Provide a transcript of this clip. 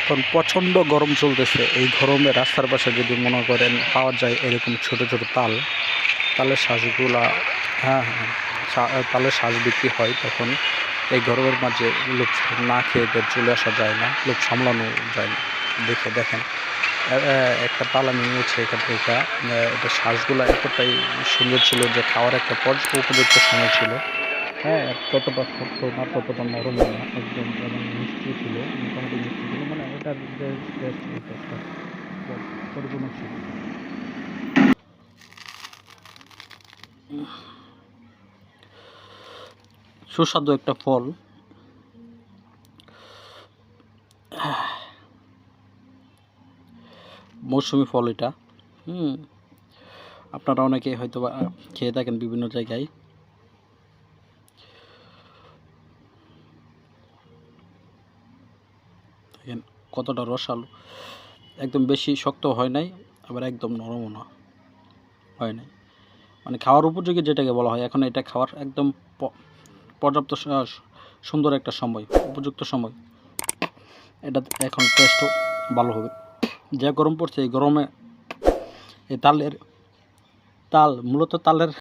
এখন প্রচণ্ড গরম চলতেছে। এই গরমে রাস্তার পাশে যদি মনে করেন পাওয়া যায় এরকম ছোট ছোট তালের শ্বাসগুলা, হ্যাঁ হ্যাঁ, তালের শ্বাস বিক্রি হয়, তখন এই গরমের মাঝে লোক না খেয়ে তো চলে আসা যায় না, লোক সামলানো যায় না। দেখেন একটা তাল আমি নিয়েছি এখান থেকে। এটা শ্বাসগুলো এতটাই সুন্দর ছিল যে খাওয়ার একটা উপযুক্ত সময় ছিল। হ্যাঁ, ততটা শক্ত না, ততটা নরমও না, একদম এবং মিষ্টি ছিল, মোটামুটি মিষ্টি ছিল, মানে এটার যে টেস্ট, এই টেস্টটা পরিপূর্ণ ছিল। সুস্বাদু একটা ফল। মৌসুমি ফল এটা। আপনারা অনেকে হয়তো বা খেয়ে থাকেন বিভিন্ন জায়গায়। দেখেন কতটা রসালো, একদম বেশি শক্ত হয় নাই, আবার একদম নরমও না হয় নাই, মানে খাওয়ার উপযোগী যেটাকে বলা হয়। এখন এটা খাওয়ার একদম পর্যাপ্ত সুন্দর একটা সময়, উপযুক্ত সময়। এটা এখন টেস্টও ভালো হবে। যা গরম পড়ছে, এই গরমে এই মূলত তালের